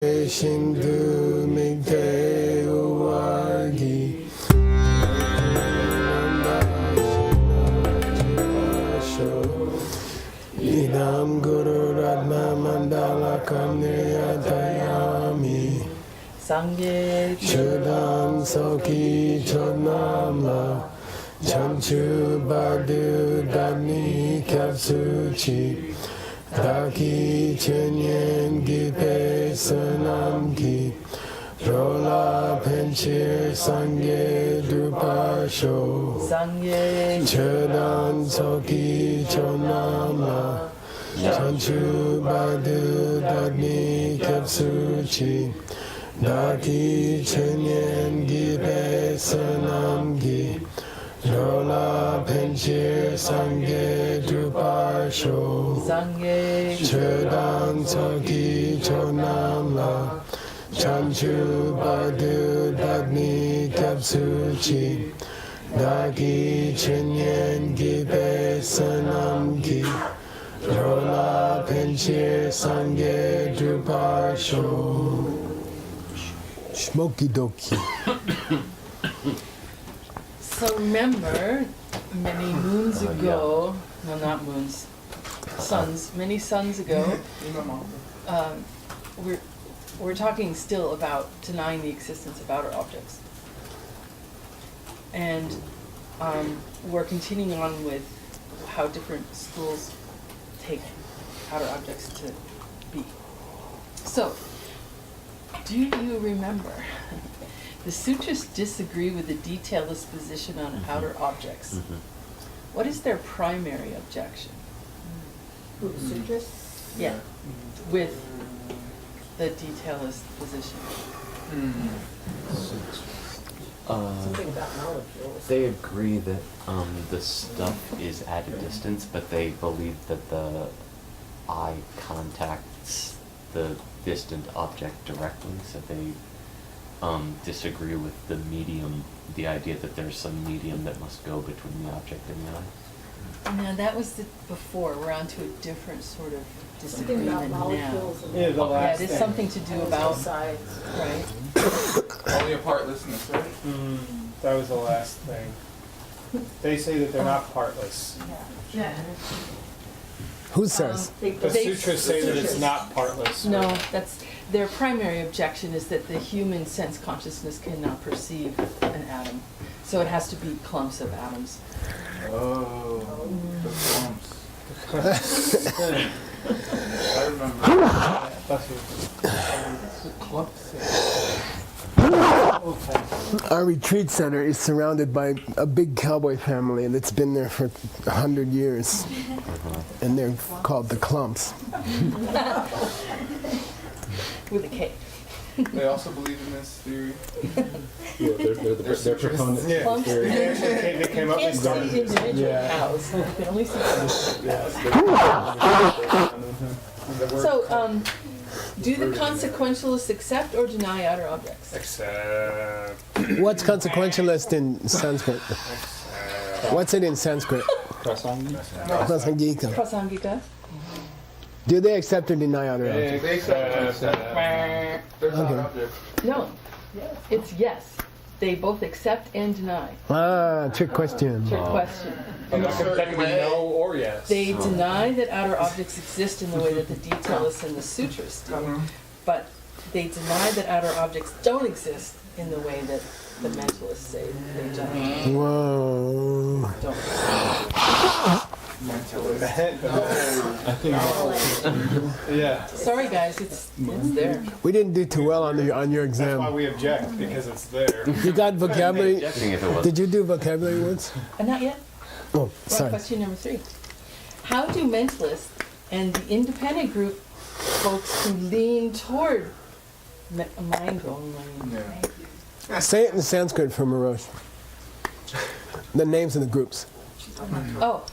Shindu Migte Uwagi Idam Guru Ratna Mandala Kamniyatayami Sangye Chudam Soki Chodnamla Chanchu Badu Dani Kapsuchi Daki Chenyen Gipe Sanam Ki Rola Penchir Sangye Dupasho Sangye Chedan Soki Chonamla Chanchu Badu Dani Kapsuchi Daki Chenyen Gipe Sanam Ki Rola Penchir Sangye Dupasho Sangye Chedan Soki Chonamla Chanchu Badu Dagni Kapsuchi Daki Chenyen Gipe Sanam Ki Rola Penchir Sangye Dupasho Smoky Doki. So remember, many moons ago, no, not moons, suns, many suns ago, we're talking still about denying the existence of outer objects. And we're continuing on with how different schools take outer objects to be. So, do you remember? The sutras disagree with the detailist position on outer objects. What is their primary objection? The sutras? Yeah, with the detailist position. Something about molecules. They agree that the stuff is at a distance, but they believe that the eye contacts the distant object directly, so they disagree with the medium, the idea that there's some medium that must go between the object and the eye. Now that was before. We're on to a different sort of Something disagreement about molecules and Yeah, the now. Yeah, last it is thing. something to do about, sides. right? Only a partlessness, right? That was the last thing. They say that they're not partless. Yeah. Who says? The sutras say that it's not partless. No, that's their primary objection is that the human sense consciousness cannot perceive an atom, so it has to be clumps of atoms. Oh, the clumps. I remember. Our retreat center is surrounded by a big cowboy family that's been there for 100 years. And they're called the Clumps. With a K. They also believe in this theory. They're proponents. Yeah. Clumps. They actually they came up Can't and see started. individual Yeah. cows. You can only see cows. Yeah. So, do the consequentialists accept or deny outer objects? Except. What's consequentialist in Sanskrit? What's it in Sanskrit? Prasangika. Prasangika. Do they accept or deny outer objects? They accept They're not objects. No, it's yes. They both accept and deny. Ah, trick question. Trick question. That can be no or yes. They deny that outer objects exist in the way that the detailists and the sutras do, but they deny that outer objects don't exist in the way that the mentalists say they don't. Whoa. I think. Yeah. Sorry guys, it's there. We didn't do too well on your That's why exam. we object, because it's there. You got vocabulary? Objecting if it was. Did you do vocabulary once? Not yet. Oh, We're on sorry. question number 3. How do mentalists and the independent group folks who lean toward mind only? Say it in Sanskrit for Marosh. The names of the groups. Oh,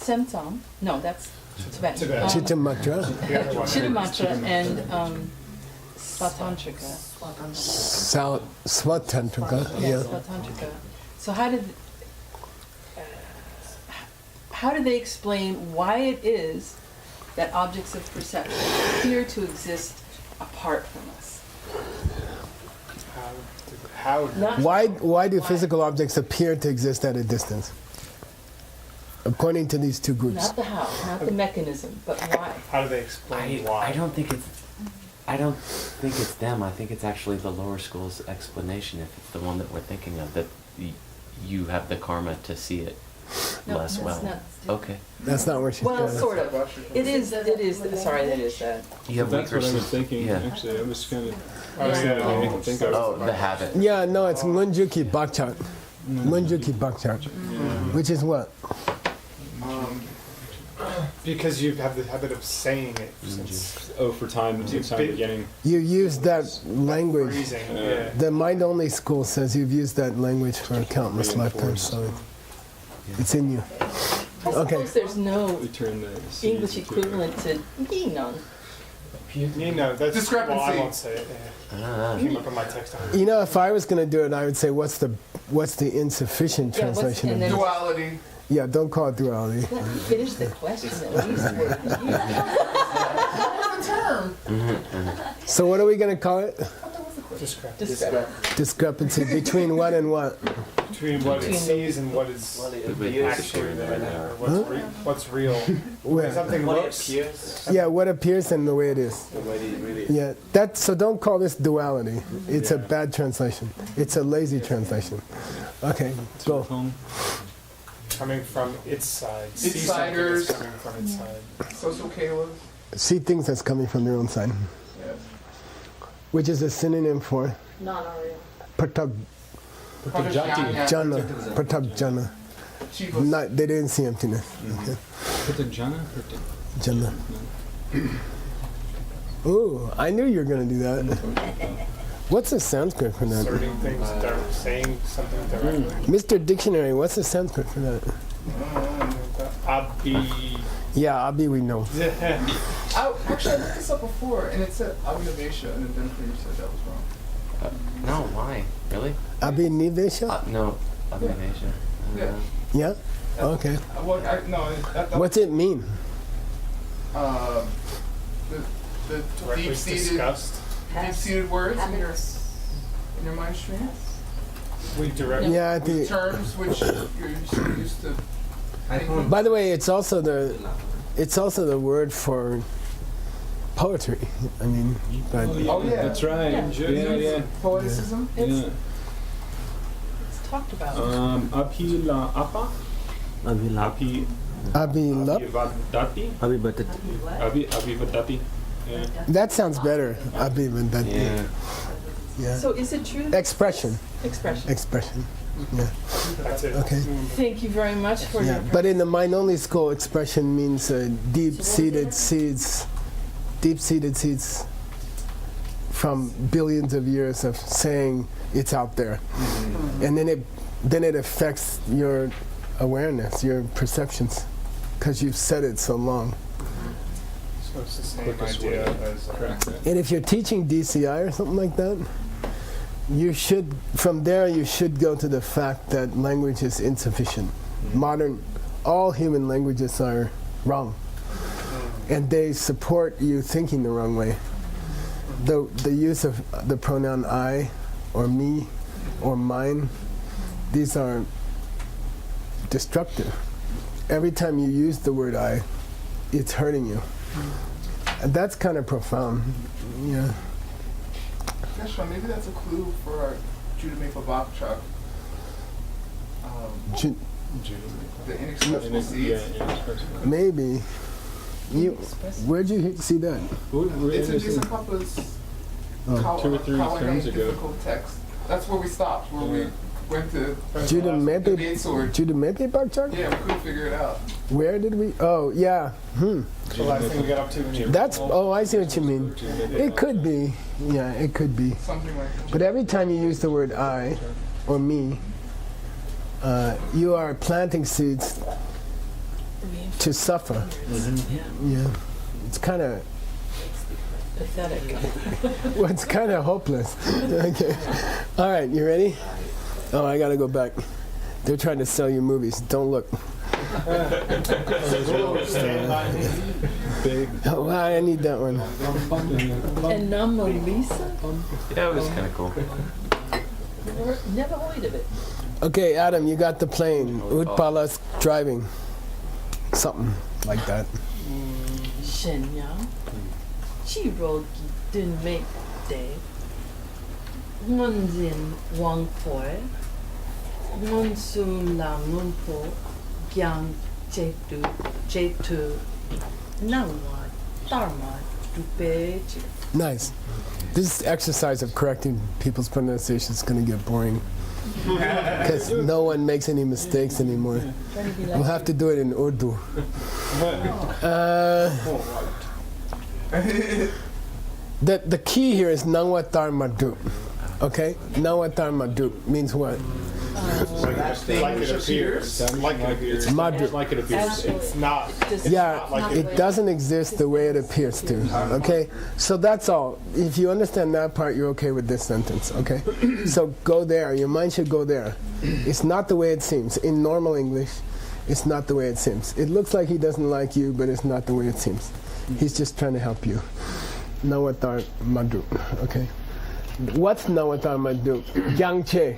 Semtsam. No, that's Tibetan. Tibetan. Chittamatra, Chittamatra and Svatantrika. Svatantrika, yeah. Svatantrika. So how do they explain why it is that objects of perception appear to exist apart from us. How? Not Why do physical objects appear to exist at a distance? According to these two groups. Not the how, not the mechanism, but why. How do they explain why? I don't think it's them. I think it's actually the lower school's explanation, if it's the one that we're thinking of, that you have the karma to see it No, less that's well. not- Okay. That's not where she's Well, going. sort of. It is, sorry, that is, You have That's weaker what I was s- thinking, Yeah. actually. I was kind of. Oh, yeah. That made me think of. Oh, the habit. Yeah, no, it's Ngunjuki Bakchak. Ngunjuki Bakchak. Which is what? Because you have the habit of saying it since Oh, for time, Dude, time big- beginning. You use that language. freezing. Yeah. The mind-only school says you've used that language for countless lifetimes, so it's in you. I Okay. suppose there's no We turn the seeds English into- equivalent to Yinon. Nino, that's Discrepancy. Well, I won't say it. Ah. Came up in my text. You know, if I was going to do it, I would say, what's the insufficient Yeah, what's- translation? and of then- it? Duality. Yeah, don't call it duality. Let me finish the question at least. So what are we going to call it? Discrepancy Discrepancy between what and what? between what it sees and what is actually there. Or what's real. Where? Something looks. Yeah, what appears and the way it is. Yeah, so don't call this duality. It's a bad translation. It's a lazy translation. Okay, go. Home. Coming from its side. See something Insiders. that's coming from its side. Social Caleb. See things that's coming from their own side, Yes. which is a synonym for Non-Oreo. pratak jana. Pratak jana. Chief of Not, they didn't see emptiness. Okay. Pratajana? Jana. Ooh, I knew you were going to do that. What's the Sanskrit for that? Asserting things, saying something directly. Mr. Dictionary, what's the Sanskrit for that? Abi. Yeah, Abi, we know. Actually, I looked this up before, and it said Abhinavesha, and then you said that was wrong. No, why? Really? Abi Nivesha? No, Abhinavesha. Yeah. Yeah? Okay. Well, no, that What's it mean? the Directly discussed. deep-seated words in your mind stream. We directly. Yeah, With terms which you're so used to. thinking. by the way, it's also the word for poetry. I mean, but Oh, yeah. That's right. Yeah. Poeticism. Yeah. It's talked about. Apila apa? Api. Abilap. Abhivadati? Abhivadati. Yeah. That sounds better. Abivadati. Yeah. Yeah. So is it true? that- Expression. Expression. Expression. Yeah. That's it. Okay. Thank you very much for Yeah. your. But in the mind-only school, expression means deep-seated seeds. Deep-seated seeds from billions of years of saying it's out there, and then it affects your awareness, your perceptions, because you've said it so long. So it's the same Quickest idea way. as. Correct that. And if you're teaching DCI or something like that, you should, from there, you should go to the fact that language is insufficient. All human languages are wrong, and they support you thinking the wrong way. The use of the pronoun I, or me, or mine, these are destructive. Every time you use the word I, it's hurting you. And that's kind of profound. Yeah. Yeah, Sean, maybe that's a clue for our Judamika Bakchak. Ju- The inexpressible seeds. Maybe. Where'd you see that? It's in Jason Papa's Oh. 2 or 3 terms ago. difficult text. That's where we stopped, where we went to Judah the Mepe main sword. Bakchak? Yeah, we couldn't figure it out. Where did we? Oh, yeah. The last thing we got up to when you. That's. Oh, I see what you mean. It could be. Yeah, it could be. Something like that. But every time you use the word I or me, you are planting seeds to suffer. Yeah. It's kind of. Pathetic. Well, it's kind of hopeless. Okay. All right, you ready? Oh, I gotta go back. They're trying to sell you movies. Don't look. Stand by me. Big. Oh, I need that one. Anomalisa? Yeah, it was kind of cool. Never heard of it. Okay, Adam, you got the plane. Utpala's driving. Something like that. Shenyang. Chirogi didn't make day. Ngonzin Wang Poi. Ngonsu La Ngunpo. Gyang Jetu. Nangwa Dharma Dupeji. Nice. This exercise of correcting people's pronunciation is going to get boring. Because no one makes any mistakes anymore. Trying to be We'll like have to do it in Urdu. The key here is Nangwatar Madu. Okay? Nangwatar Madu means what? Like it appears. Like it appears. Madu. Like it appears. It's not. just Yeah, like it doesn't exist the way it appears to. Okay? So that's all. If you understand that part, you're okay with this sentence. Okay? So go there. Your mind should go there. It's not the way it seems. In normal English, it's not the way it seems. It looks like he doesn't like you, but it's not the way it seems. He's just trying to help you. Nawatar Madu. Okay? What's Nawatar Madu? Gyangche.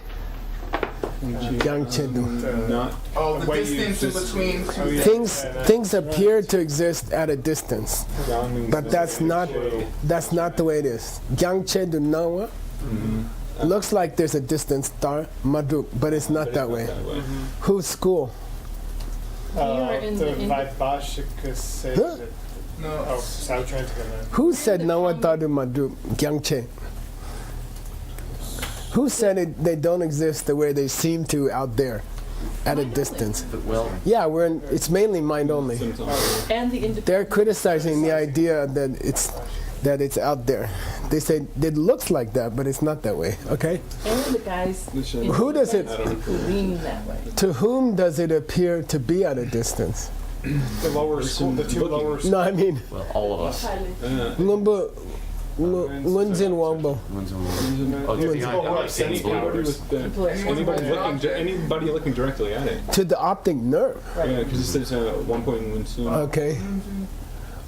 Gyangche do. Not. Oh, the way you distance in just- between. Things appear to exist at a distance, but that's not the way it is. Gyangche do nawa looks like there's a distance tar madu, but it's not that way. Whose school? Here in The the Vaibhashika say Huh? that. No. Oh, so I'm trying to get that. Who said nawa taru madu? Gyangche. Who said it? They don't exist the way they seem to out there, at a distance. But well, Yeah, it's mainly mind only. and the independent. They're criticizing the idea that it's out there. They say it looks like that, but it's not that way. Okay. And the guys in Who does it- who lean that way. To whom does it appear to be at a distance? The lower school, the two lower schools. No, I mean, well, all of us. Ngumbu, Ngunzin Wangbo. Oh, to be Oh, honest, right, any sense believers. People are Anybody looking directly at it. To the optic nerve. Yeah, because it says 1.12. Okay.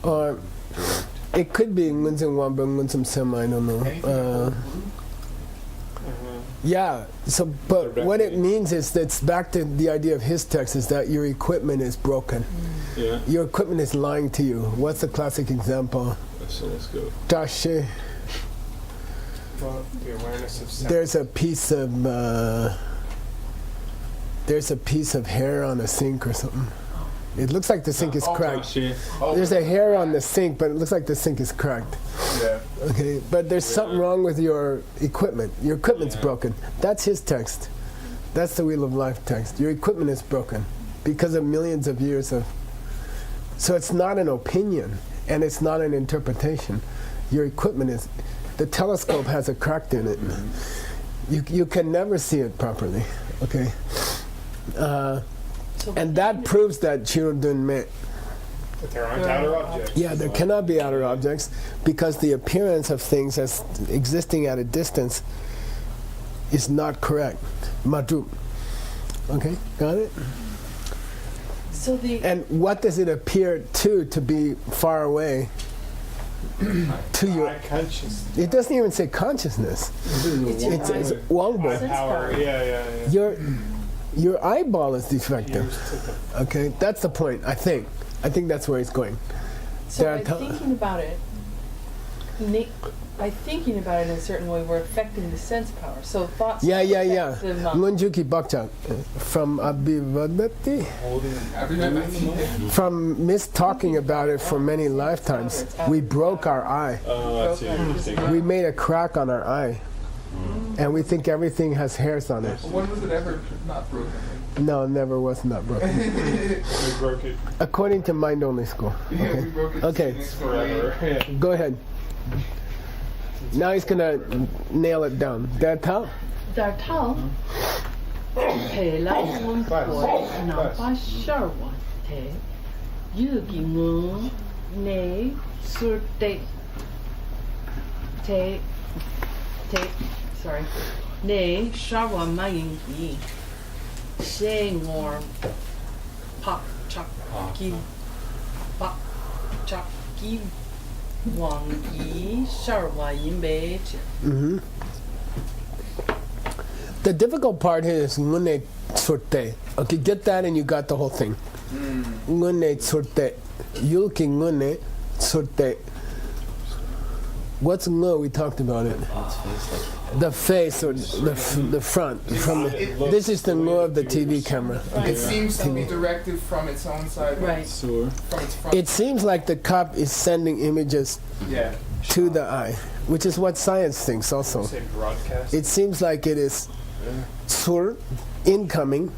Or it could be Ngunzin Wangbo, Ngunzin Sema, I don't know. Yeah, so, but what it means is that it's back to the idea of his text is that your equipment is broken. Yeah. Your equipment is lying to you. What's the classic example? So let's go. Tashe. Well, the awareness of sound. There's a piece of hair on a sink or something. It looks like the sink is cracked. There's a hair on the sink, but it looks like the sink is cracked. Yeah. Okay, but there's something wrong with your equipment. Your equipment's broken. That's his text. That's the Wheel of Life text. Your equipment is broken because of millions of years of. So it's not an opinion and it's not an interpretation. Your equipment is. The telescope has a crack in it. You can never see it properly. Okay. So And that proves that Chirudun met. That there aren't outer objects. Yeah, there cannot be outer objects because the appearance of things as existing at a distance is not correct. Madhu. Okay, got it? So the And what does it appear to be far away? To your, Eye conscious. it doesn't even say consciousness. it's It's Eye Wangbo. Sense power. power. Yeah. Your eyeball is defective. Used to the Okay, that's the point. I think that's where it's going. So There are by to- thinking about it, by thinking about it in a certain way, we're affecting the sense power. So thoughts. Yeah. affect the mind. Ngunjuki Bakcha from Abhivadati. From mis-talking about it for many lifetimes, we broke our eye. I see. Interesting. We made a crack on our eye. And we think everything has hairs on it. When was it ever not broken? No, it never was not broken. they broke it According to Mind Only School. Yeah, Okay. we broke it. Okay. forever. Yeah. Go ahead. Now he's gonna nail it down. That how? Dar tao, pe la ngun poi na pa sharwa te, yu gi ngun ne sur te, sorry, ne sharwa ma yin gi, she ngor pa chaki ba chaki wangi sharwa yimbe. The difficult part here is ngune tsurte. Okay, get that and you got the whole thing. Ngune tsurte. Yulki ngune tsurte. What's ngu? We talked about it. The face or the front. From this is the ngu of the TV camera. It seems to be directed from its own side. Right. Sure. From its front. It seems like the cup is sending images Yeah. to the eye, which is what science thinks also. Say broadcast. It seems like it is sur, incoming,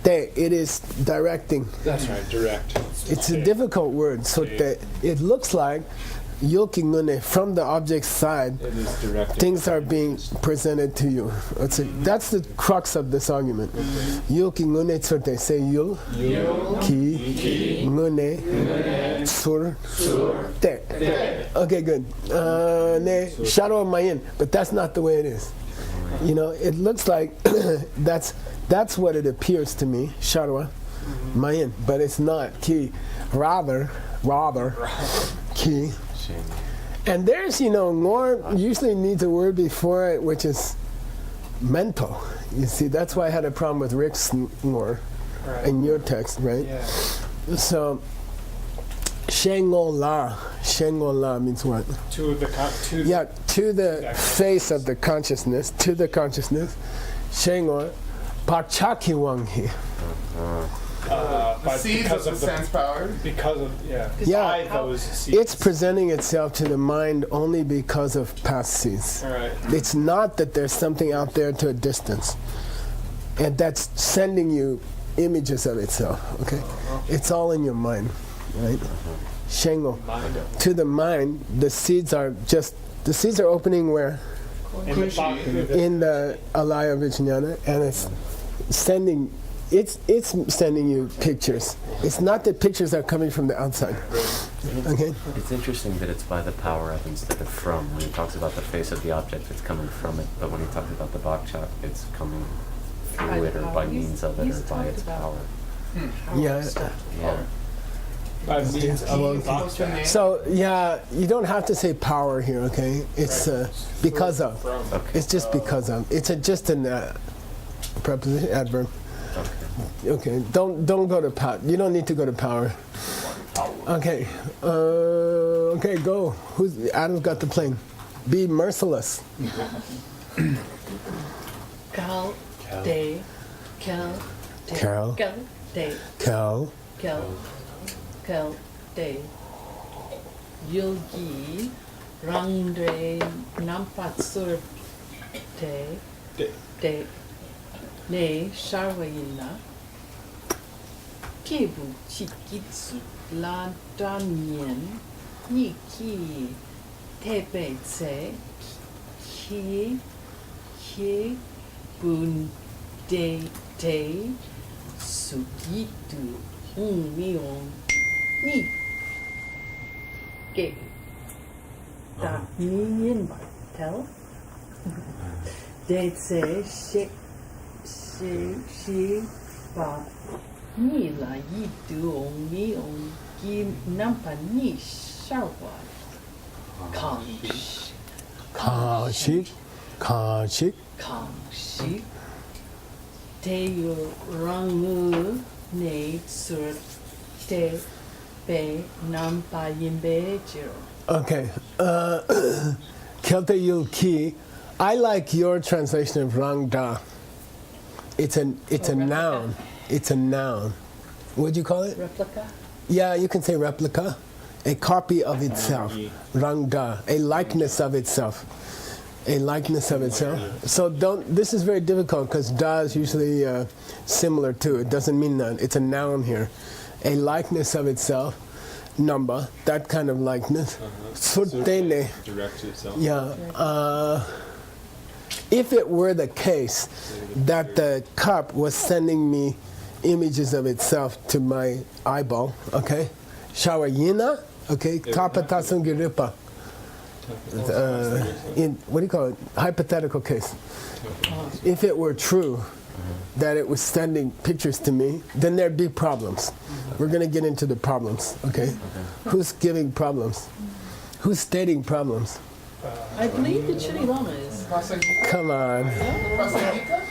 te, it is directing. That's right, direct. It's a difficult word. So te, it looks like yokingune from the object's side, It is directed. things are being presented to you. That's the crux of this argument. Yokingune tsurte, say yul, ki, ngune, sur, te. Okay, good. Ne, shadow of mayin, but that's not the way it is. You know, it looks like that's what it appears to me, shadow, mayin, but it's not ki. Rather, ki. And there's, you know, ngor usually needs a word before it, which is mental. You see, that's why I had a problem with Rick's ngor in your text, right? Yeah. So, shengola means what? To the Yeah, to the face of the consciousness, Shengor, Pachaki Wanghi. but Seeds because of of the the sense power. because of Yeah. by those seeds. It's presenting itself to the mind only because of past seeds. All right. It's not that there's something out there to a distance, and that's sending you images of itself. Okay, it's all in your mind, right? Shengo. Mind To the mind, the seeds are opening where in the box. in the alaya vijnana, and it's sending you pictures. It's not that pictures are coming from the outside. Okay? It's interesting that it's by the power of instead of from. When he talks about the face of the object, it's coming from it. But when he talks about the bakchak, it's coming through it or by means of it or by its power. Yeah. Yeah. By means of box. So yeah, you don't have to say power here. Okay? It's because of. From. Okay. It's just because of. It's just an preposition adverb. Okay. Don't go to power. You don't need to go to power. Okay. Okay. Go. Adam's got the plane. Be merciless. Cal day, cal day, Cal. cal day, Cal. cal day. Yogi rangre nampatsur te ne sharvayina kebu chikitsu la danyen niki tepe tse ki bun de te sugitu mion ni ke da niyen tel de tse she ba ni la yi du on mi on ki nampa ni shawa kang Kashik. kang shi te yu rangu ne sur te be nampa yimbe jiro. Okay. Kelte Yul Ki. I like your translation of Rangda. It's a replica. noun. It's a noun. What'd you call it? Replica? Yeah, you can say replica. A copy of itself. Rangda. A likeness of itself. A likeness of itself. So this is very difficult because da is usually similar to. It doesn't mean that. It's a noun here. A likeness of itself. Number. That kind of likeness. Surtene. Direct to itself. Yeah. If it were the case that the cup was sending me images of itself to my eyeball, okay? Shawayina, okay? Kapatasun giripa. In what do you call it? Hypothetical case. If it were true that it was sending pictures to me, then there'd be problems. We're going to get into the problems, okay? Who's giving problems? Who's stating problems? I believe the Chili Lama is. Prasangika? Come on. Prasangika?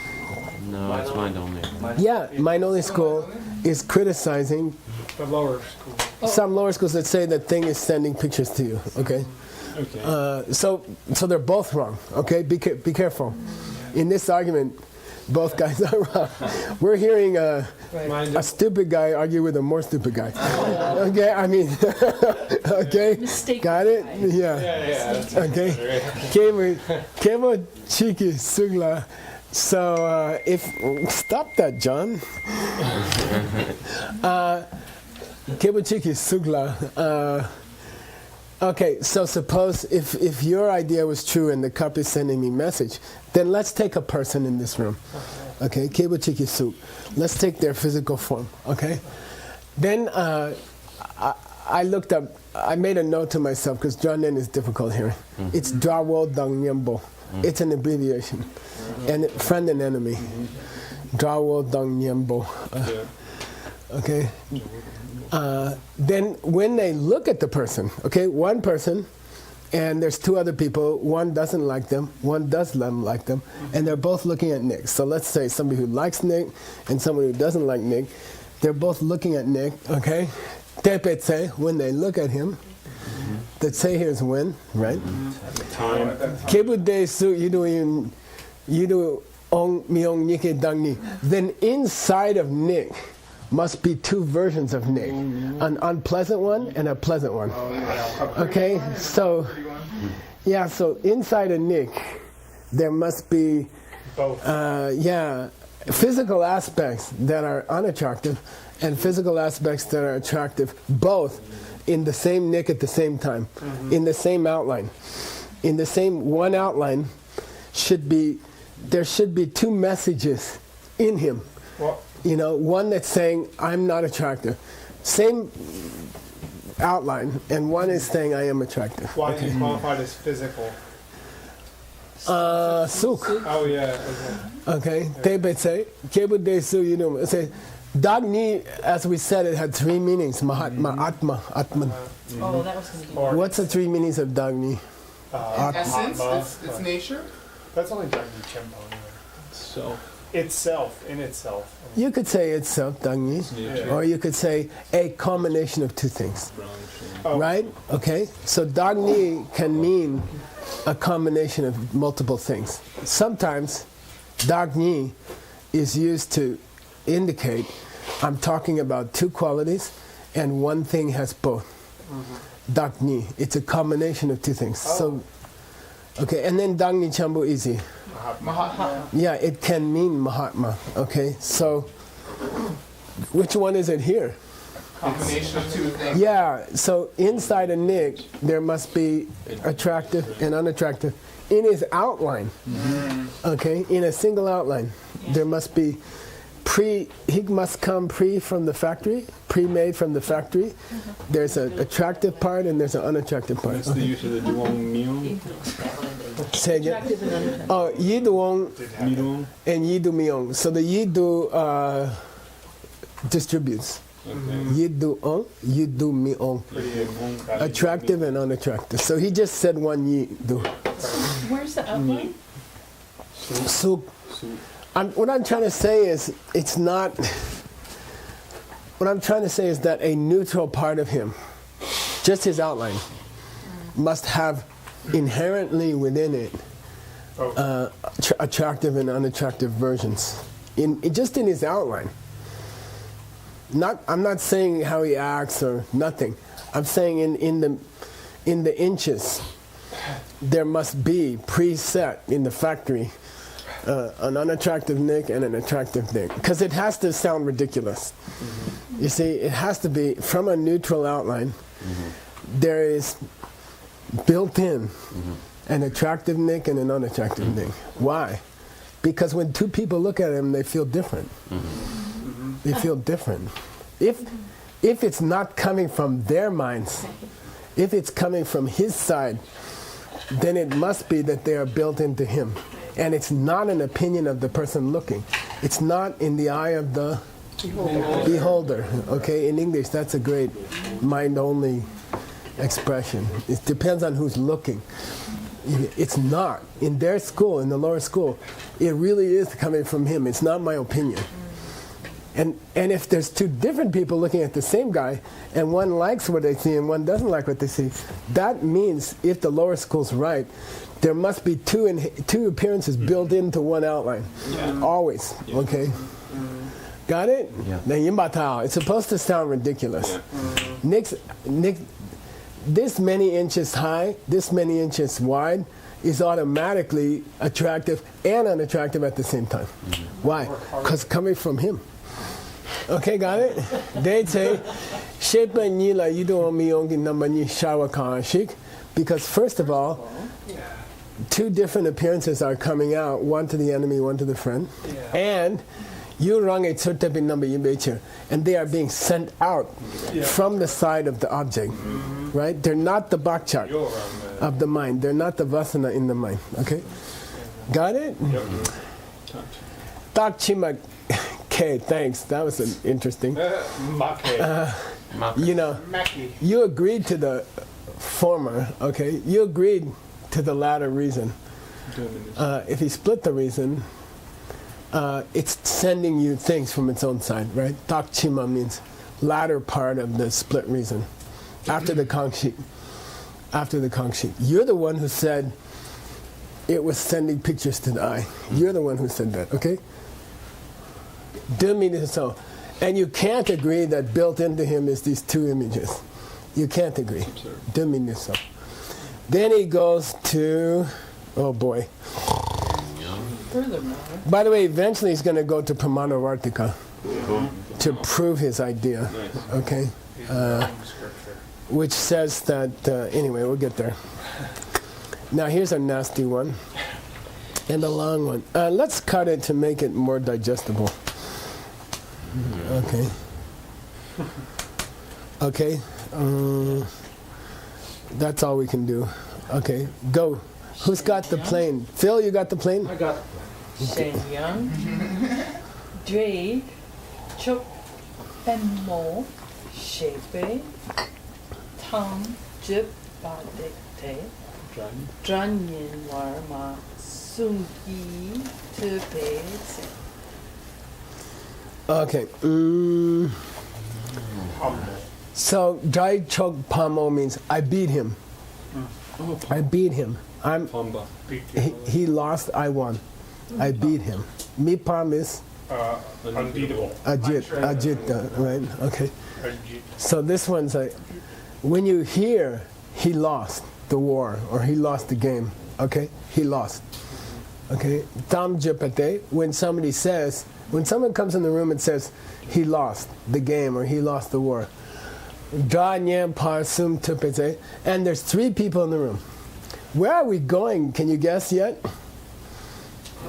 No, it's mind only. Yeah, Mind Only School is criticizing The lower school. some lower schools that say that thing is sending pictures to you, okay? Okay. So they're both wrong, okay? Be careful. In this argument, both guys are wrong. We're hearing a stupid guy argue with a more stupid guy. Okay, I mean, okay? Mistaken Got it? guy. Yeah. Okay. Kevo Chiki Sugla. So if stop that, John. Kevo Chiki Sugla. Okay, so suppose if your idea was true and the cup is sending me message, then let's take a person in this room. Okay, Kevo Chiki Su. Let's take their physical form. Okay. Then I looked up. I made a note to myself because John is difficult here. It's Drawo Dang Nyembo. It's an abbreviation, and friend and enemy. Drawo Dang Nyembo. Okay. Then when they look at the person, okay, one person, and there's two other people, one doesn't like them, one does like them, and they're both looking at Nick. So let's say somebody who likes Nick and somebody who doesn't like Nick, they're both looking at Nick, okay? Tepetse, when they look at him, the tse here is when, right? Time. Kebu de su yidu ong miong nike dangni. Then inside of Nick must be two versions of Nick, an unpleasant one and a pleasant one. Okay, so yeah, so inside of Nick, there must be Both. physical aspects that are unattractive and physical aspects that are attractive, both in the same Nick at the same time, in the same outline. In the same one outline there should be two messages in him. Well, You know, one that's saying, I'm not attractive. Same outline, and one is saying, I am attractive. why is it qualified as physical? Suk. Oh, yeah. Okay. Tebe say, Kebu de su, you know, say, Dagni, as we said, it had three meanings. Mahatma, Atma, Atman. Oh, that was going to be. Or What's the three meanings of Dagni? Essence, Atma. it's nature. That's only Dagny Chempo anyway. So. Itself, in itself. You could say itself, Dagni, Yeah. or you could say a combination of two things. Oh. Right? Okay? So Dagni can mean a combination of multiple things. Sometimes Dagni is used to indicate I'm talking about two qualities and one thing has both. Dagni. It's a combination of two things. So, okay, and then Dagni Chambu Izi. Mahatma. Yeah, it can mean Mahatma. Okay, so which one is it here? Combination of two things. Yeah, so inside a Nick, there must be attractive and unattractive. In his outline, okay, in a single outline, there must be he must come from the factory, pre-made from the factory. There's an attractive part and there's an unattractive part. That's the use of the duong myeong. Say again. Attractive and unattractive. Oh, Yiduong Myeong. and Yidu Myong. So the Yidu distributes. Okay. Yiduong, Yidu Myong. Attractive and unattractive. So he just said one Yidu. Where's the outline? So what I'm trying to say is it's not. What I'm trying to say is that a neutral part of him, just his outline, must have inherently within it attractive and unattractive versions. Just in his outline. I'm not saying how he acts or nothing. I'm saying in the inches, there must be preset in the factory an unattractive Nick and an attractive Nick, because it has to sound ridiculous. You see, it has to be from a neutral outline. There is built in an attractive Nick and an unattractive Nick. Why? Because when two people look at him, they feel different. They feel different. If it's not coming from their minds, if it's coming from his side, then it must be that they are built into him. And it's not an opinion of the person looking. It's not in the eye of the beholder. Okay, in English, that's a great mind-only expression. It depends on who's looking. It's not. In their school, in the lower school, it really is coming from him. It's not my opinion. And if there's two different people looking at the same guy, and one likes what they see and one doesn't like what they see, that means if the lower school's right, there must be two appearances built into one outline. Always. Okay? Got it? Yeah. Then yimbatao. It's supposed to sound ridiculous. Nick, this many inches high, this many inches wide, is automatically attractive and unattractive at the same time. Why? Because coming from him. Okay, got it? They say, because first of all, two different appearances are coming out, one to the enemy, one to the friend. And and they are being sent out from the side of the object. Right? They're not the bakchak of the mind. They're not the vasana in the mind. Okay? Got it? Takchima K, thanks. That was interesting. You know, you agreed to the former, okay? You agreed to the latter reason. If you split the reason, it's sending you things from its own side, right? Takchima means latter part of the split reason. After the Kangshik. After the Kangshik. You're the one who said it was sending pictures to the eye. You're the one who said that, okay? So. And you can't agree that built into him is these two images. You can't agree. So. Then he goes to, oh boy. Furthermore, by the way, eventually he's going to go to Pramana Vartika to prove his idea. Okay? Which says that, anyway, we'll get there. Now here's a nasty one and a long one. Let's cut it to make it more digestible. Okay. Okay. That's all we can do. Okay, go. Who's got the plane? Phil, you got the plane? I got Shen Yang, Drake, Chok, Penmo, Shepe, Tam, Jip, Badekte, Dranyin Warma, Sungi, Tepe, Okay. So Dai Chok Pamo means I beat him. I beat him. He lost, I won. I beat him. Mipam is Unbeatable. Ajit, right? Okay. So this one's like, when you hear he lost the war or he lost the game, okay? He lost. Okay? Tam Jipate, when someone comes in the room and says he lost the game or he lost the war, and there's three people in the room. Where are we going? Can you guess yet?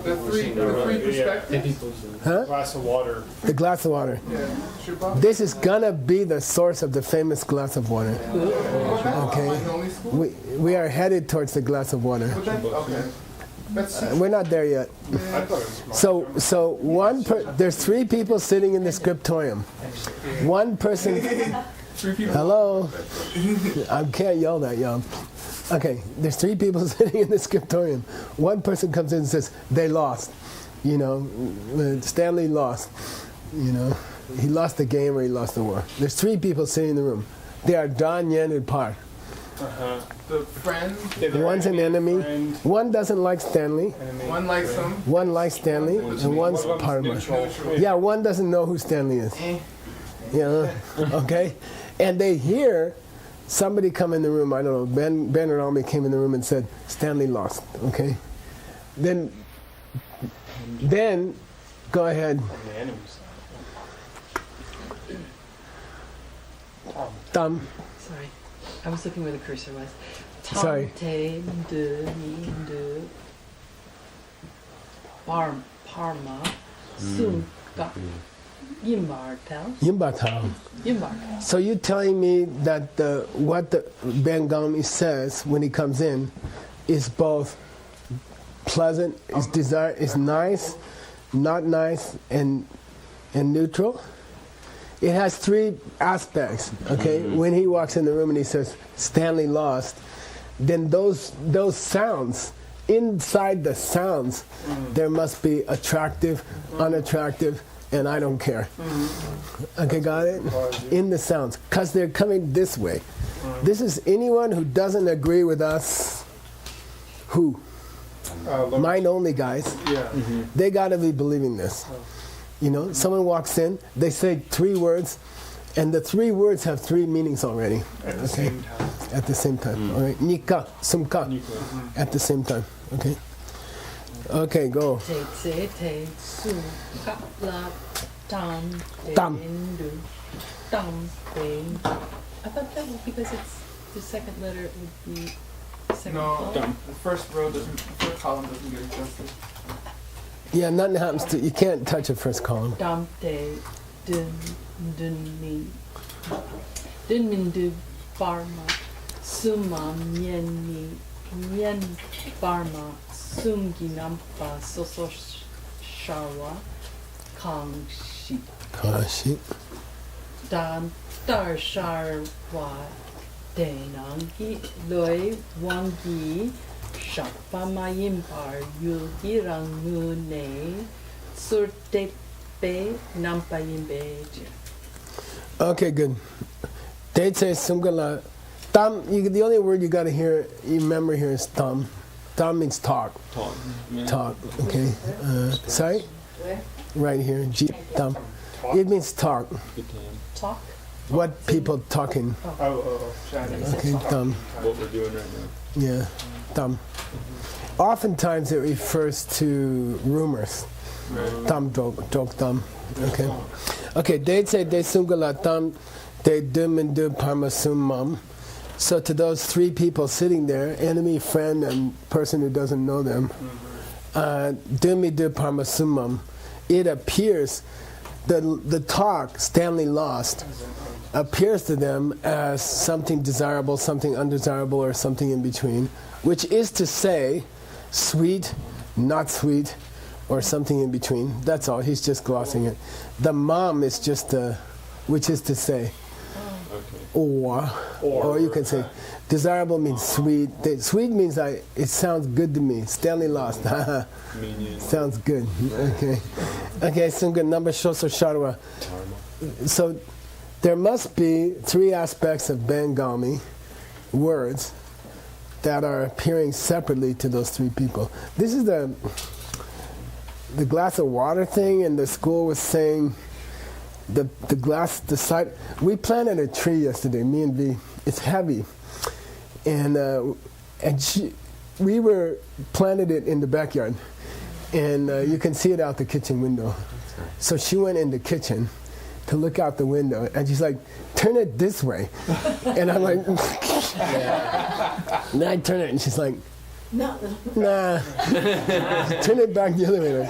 the three perspectives. Huh? Glass of water. The glass of water. Yeah. This is gonna be the source of the famous glass of water. Okay. We are headed towards the glass of water. Okay. We're not there yet. So there's three people sitting in the scriptorium. One person. Hello. I can't yell that, y'all. Okay, there's three people sitting in the scriptorium. One person comes in and says they lost. You know, Stanley lost. You know, he lost the game or he lost the war. There's three people sitting in the room. They are Dan, Yen, and Par. The friend. One's an enemy. One doesn't like Stanley. One likes him. One likes Stanley, and one's Parma. Yeah, one doesn't know who Stanley is. Yeah, okay. And they hear somebody come in the room. I don't know. Ben or Almi came in the room and said Stanley lost. Okay. Then go ahead. Tam. Sorry, I was looking where the cursor was. Sorry. Parma, Sunga, Yimbartel. Yimbatao. So you're telling me that what the Ben Gam says when he comes in is both pleasant, is desire, is nice, not nice, and neutral. It has three aspects. Okay, when he walks in the room and he says Stanley lost, then those sounds, inside the sounds, there must be attractive, unattractive, and I don't care. Okay, got it? In the sounds, because they're coming this way. This is anyone who doesn't agree with us. Who? Mind only guys. Yeah. They got to be believing this. You know, someone walks in, they say 3 words, and the 3 words have 3 meanings already. At the same time. At the same time. All right. Nika, sumka. At the same time. Okay. Okay, go. Te tse te su ka la tam te Tam. ndu tam te. I thought that was because it's the second letter would be second No, column. the first row doesn't, the first column doesn't get adjusted. Yeah, nothing happens to you. Can't touch the first column. Tam te dun dun mi dun min du barma suma mien mi mien barma sum ginampa soso sharwa kang shi Kashi. dan dar sharwa denangi loi wangi shapa mayim par yugi rangu ne surte pe nampayim beje. Okay, good. Dete sumgala. Tam. The only word you got to hear, you remember here is tam. Tam means talk. Talk. Yeah. Talk. Okay. Sorry. Where? Right here. G. Tam. It means talk. Good time. Talk? What people talking. Chatting. Okay. Tam. What we're doing right now. Yeah. Tam. Oftentimes it refers to rumors. Tam dok tam. Okay. Okay. They say de sungala tam de dum and du parmasum mam. So to those 3 people sitting there, enemy, friend, and person who doesn't know them, dumi du parmasum mam, it appears the talk Stanley lost appears to them as something desirable, something undesirable, or something in between, which is to say, sweet, not sweet, or something in between. That's all. He's just glossing it. The mom is just which is to say, or you can say, desirable means sweet. Sweet means it sounds good to me. Stanley lost. Sounds good. Okay. Okay, so good. Number shoso sharwa. So there must be 3 aspects of Bengali words that are appearing separately to those 3 people. This is the glass of water thing, and the school was saying the glass, the side. We planted a tree yesterday, me and V. It's heavy, and we were planted it in the backyard, and you can see it out the kitchen window. So she went in the kitchen to look out the window, and she's like, "Turn it this way," and I'm like, and I turn it, and she's like, No. "Nah, turn it back the other way."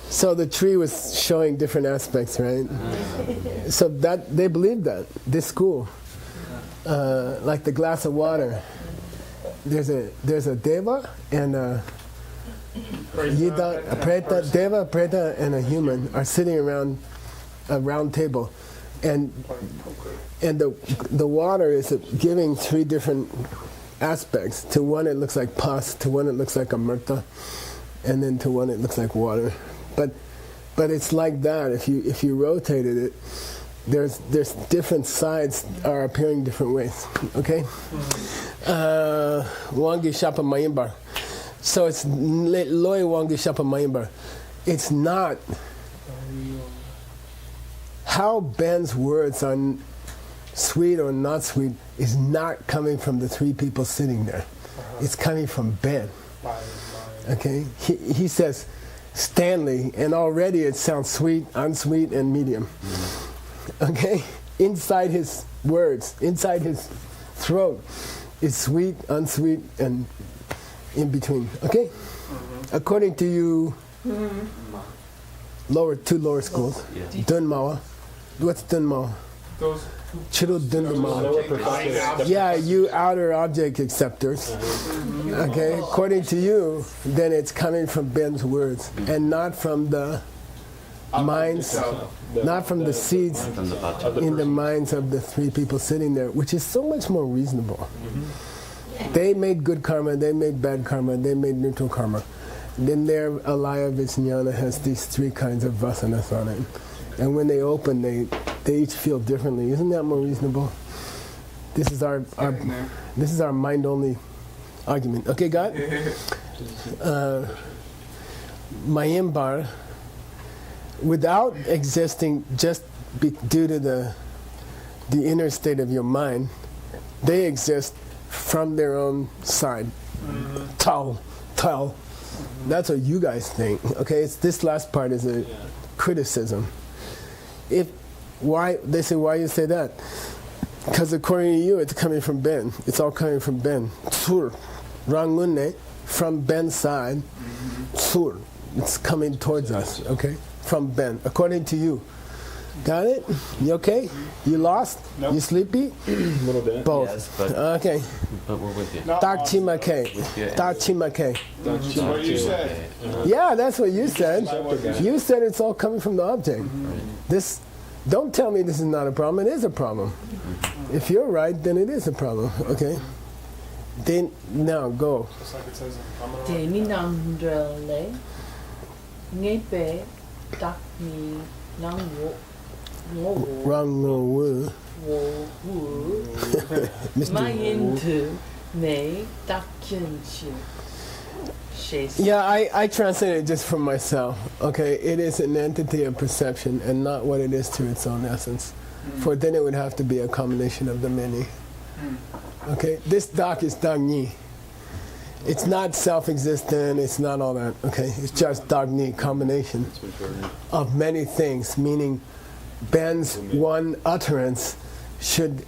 So the tree was showing different aspects, right? So that they believe that this school, like the glass of water, there's a deva and a yida, a preta, deva, preta, and a human are sitting around a round table, and the water is giving 3 different aspects. To one it looks like pus, to one it looks like a murta, and then to one it looks like water. But it's like that. If you rotated it, there's different sides are appearing different ways. Okay. Wangi shapa mayimbar. So it's loy wangi shapa mayimbar. It's not how Ben's words are sweet or not sweet is not coming from the 3 people sitting there. It's coming from Ben. Okay. He says Stanley, and already it sounds sweet, unsweet, and medium. Okay? Inside his words, inside his throat is sweet, unsweet, and in between. Okay? According to you, 2 lower schools. Yeah. Dunmawa. What's Dunmawa? Those Chiro Dunduma. Lower perspective. Yeah, you outer object acceptors. Okay, according to you, then it's coming from Ben's words and not from the minds, not from the seeds From the bottom. in the minds of the three people sitting there, which is so much more reasonable. They made good karma, they made bad karma, they made neutral karma. Then their alaya vijnana has these three kinds of vasanas on it. And when they open, they each feel differently. Isn't that more reasonable? This is our mind-only argument. Okay, got it? Mayimbar, without existing just due to the inner state of your mind, they exist from their own side. Tao. That's what you guys think. Okay, this last part is a criticism. They say, why you say that? Because according to you, it's coming from Ben. It's all coming from Ben. Tsur. Rangunne, from Ben's side. Tsur. It's coming towards us, okay? From Ben, according to you. Got it? You okay? You lost? Nope. You sleepy? A little bit. Both. Yes, but, Okay. but we're with you. Not Tak lost. chimake. With you. Tak chimake. That's what you said. Yeah, that's what you said. Okay. You said it's all coming from the object. This, don't tell me this is not a problem. It is a problem. If you're right, then it is a problem. Okay. Then now go. Just like it says in Te minandrele, ngepe, takni, nangwo, ngowo, Wrong no word. wo, wu, Mr. mayintu, ne, takchenchi. Yeah, I translate it just for myself. Okay, it is an entity of perception and not what it is to its own essence. For then it would have to be a combination of the many. Okay, this dak is dagni. It's not self-existent, it's not all that. Okay, it's just dagni, combination of many things, meaning Ben's one utterance should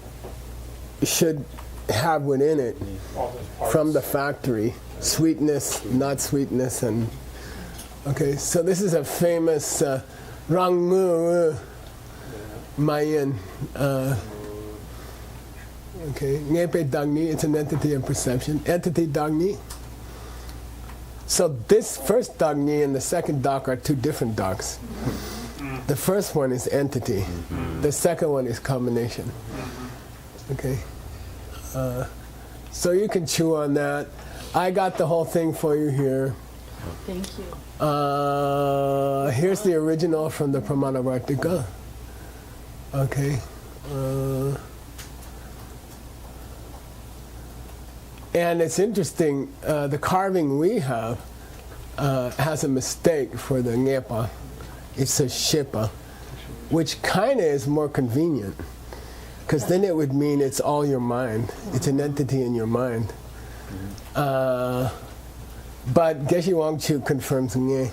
have within it all the parts. from the factory sweetness, not sweetness, and okay. So this is a famous Rangmu Mayan. Okay, Ngepe Dagni. It's an entity of perception. Entity Dagni. So this first Dagni and the second Dak are two different Daks. The first one is entity. The second one is combination. Okay. So you can chew on that. I got the whole thing for you here. Thank you. Here's the original from the Pramanavartika. Okay. And it's interesting, the carving we have has a mistake for the ngepa. It says shipa, which kind of is more convenient, because then it would mean it's all your mind. It's an entity in your mind. But Geshe Wangchu confirms nge.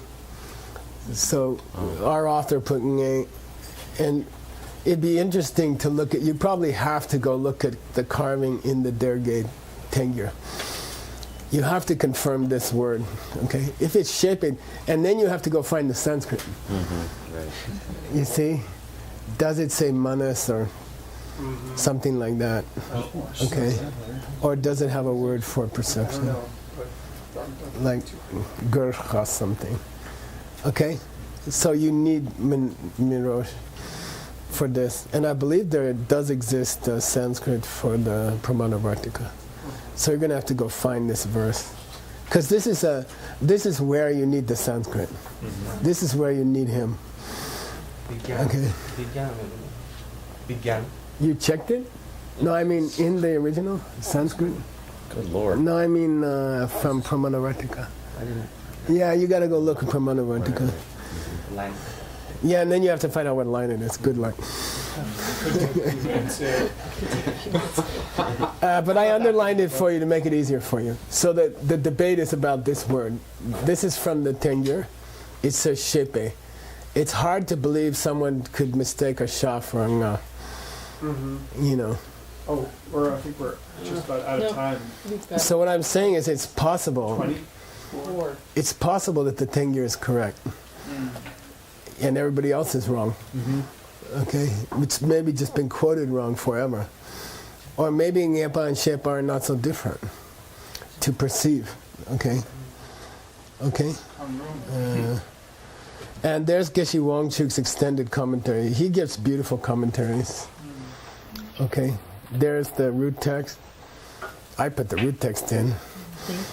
So our author put nge, and it'd be interesting to look at. You probably have to go look at the carving in the Dergate Tengyur. You have to confirm this word, okay? If it's shaped, and then you have to go find the Sanskrit. Right. You see, does it say manas or something like that? Okay, or does it have a word for perception, like gurkha something? Okay, so you need Mirosh for this, and I believe there does exist Sanskrit for the Pramanavartika. So you're gonna have to go find this verse, because this is where you need the Sanskrit. This is where you need him. Okay. You checked it? No, I mean in the original Sanskrit. Good Lord. No, I mean from Pramanavartika. Yeah, you gotta go look at Pramanavartika. Yeah, and then you have to find out what line it is. Good luck. But I underlined it for you to make it easier for you. So that the debate is about this word. This is from the Tengyur. It says shepe. It's hard to believe someone could mistake a sha for a nga. You know. Oh, I think we're just about out of time. We've got So what I'm saying is it's possible. 20? 4. It's possible that the Tengyur is correct. And everybody else is wrong. okay? It's maybe just been quoted wrong forever. Or maybe Ngepa and Shepa are not so different to perceive, okay? Okay? And there's Geshe Wangchuk's extended commentary. He gives beautiful commentaries. Okay? There's the root text. I put the root text in. Thank you.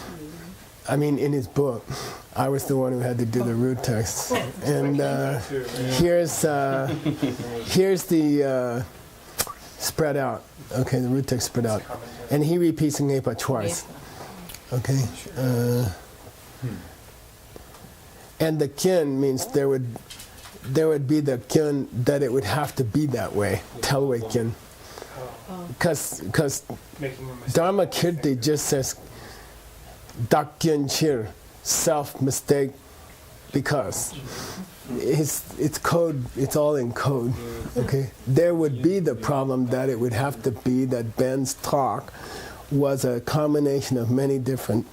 I mean, in his book. I was the one who had to do the root text. And here's the spread out. Okay, the root text spread out. And he repeats Ngepa twice. Okay? And the kin means there would be the kin that it would have to be that way. Telway kin. Because Dharma Kirti just says Dakyan Chir, self-mistake, because it's code, it's all in code. Okay? There would be the problem that it would have to be that Ben's talk was a combination of many different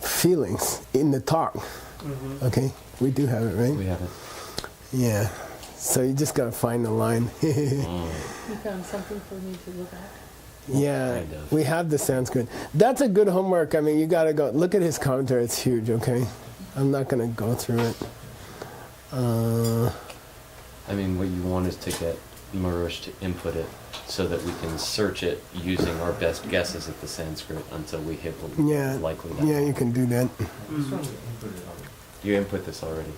feelings in the talk. Okay? We do have it, right? We have it. Yeah. So you just gotta find the line. You found something for me to look at? Yeah, Kind of. we have the Sanskrit. That's a good homework. I mean, you gotta go look at his commentary. It's huge. Okay, I'm not gonna go through it. I mean, what you want is to get Marush to input it so that we can search it using our best guesses at the Sanskrit until we hit what Yeah, is likely that. yeah, you can do that. You input this already.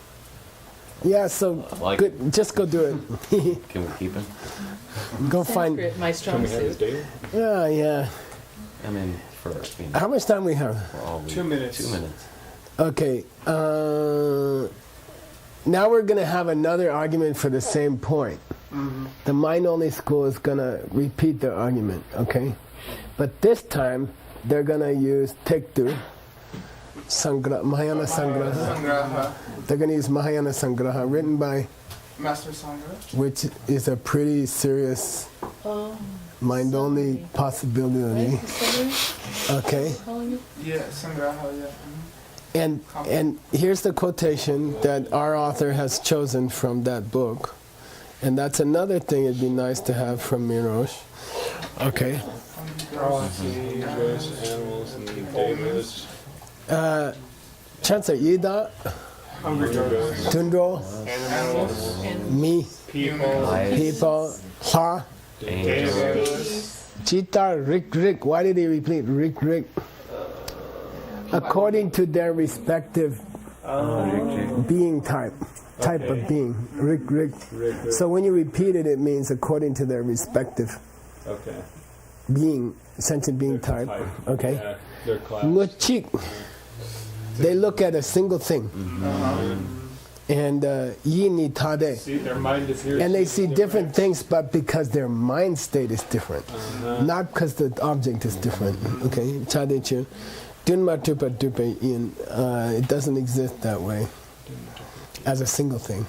Yeah, so Like- good. Just go do it. Can we keep him? Go find. Sanskrit, my Can strong we have his suit. data? Yeah, yeah. I mean, for How much time we have? for all we- 2 minutes. 2 minutes. Okay. Now we're gonna have another argument for the same point. The mind-only school is gonna repeat their argument. Okay, but this time they're gonna use Tektu. Mahayana Sangraha. Sangraha, They're going to use Mahayana Sangraha, written by, Master Sangra. which is a pretty serious Oh, mind-only possibility. right? Summary? Okay, Calling it? Yeah, Sangraha, yeah. and here's the quotation that our author has chosen from that book, and that's another thing it'd be nice to have from Mirosh. Okay, Ghosts, animals, and datas. Chansa Ida, Hungry ghosts, Tundro, animals, Me, people, Lies, People, Ha, datas, Chita, Rick. Why did he repeat Rick? According to their respective being type of being. Rick. So when you repeat it, it means according to their respective Okay. being, sentient being type. Okay. Yeah, their class. Muchik. They look at a single thing. And Yini Tade. See, their mind is here. And they see different things, but because their mind state is different, not because the object is different. Okay, Chadechu, Dunma Tupa Dupa Yin. It doesn't exist that way as a single thing.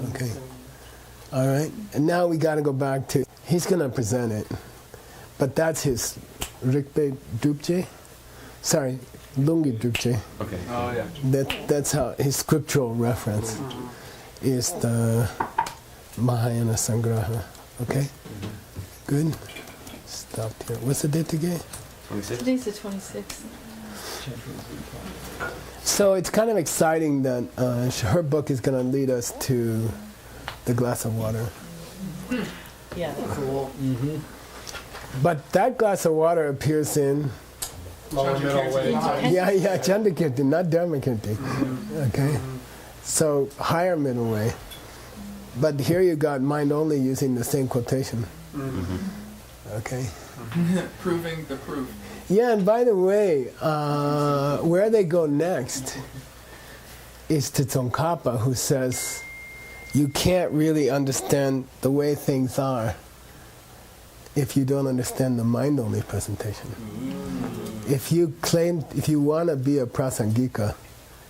Okay, all right. And now we got to go back to. He's gonna present it, but that's his Rikpe Dupche. Sorry, Lungi Dupche. Okay. Oh, yeah. That's how his scriptural reference is the Mahayana Sangraha. Okay? Good? Stop here. What's the date again? 26? Today's the 26th. So it's kind of exciting that her book is going to lead us to the glass of water. Yeah. Cool. But that glass of water appears in, lower middle way. yeah, Chandakirti, not Dharmakirti. Okay? So higher middle way. But here you got mind only using the same quotation. Okay? Proving the proof. Yeah, and by the way, where they go next is to Tsongkhapa, who says, you can't really understand the way things are if you don't understand the mind-only presentation. If you want to be a prasangika,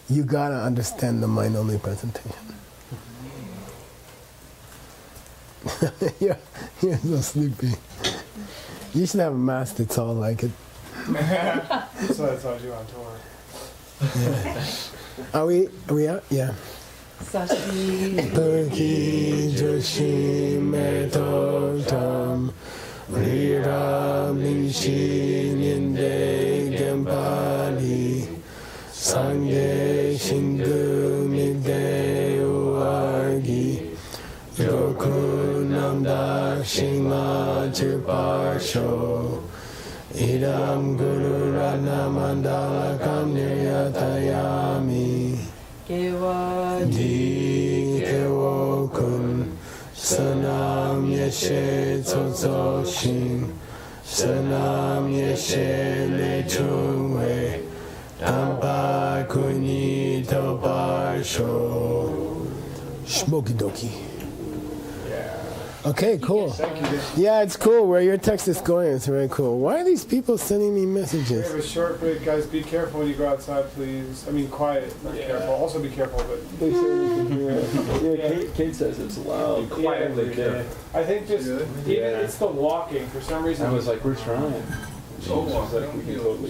you gotta understand the mind-only presentation. You're so sleepy. You should have a mask that's all like it. So that's what I do on tour. Are we out? Yeah. Sashi Perki Joshime Totam Rira Minshi Ninde Gempali Sange Shingu Mide Uargi Roku Namda Shima Chuparsho Idam Guru Ratna Mandala Kamniyatayami Kewa Di Kewo Kun Sanam Yeshe Tsotso Shin Sanam Yeshe Ne Chungwe Tampa Kuni Toparsho Smoky Doki. Okay, cool. Yeah, it's cool. Where your text is going, it's very cool. Why are these people sending me We messages? have a short break, guys. Be careful when you go outside, please. I mean, quiet, not careful. Also be careful, but They say we can hear it. Yeah, Kate says it's loud. quietly. careful. I think just Really? even Yeah. it's the walking for some reason. I was like, we're trying. She was like, we can totally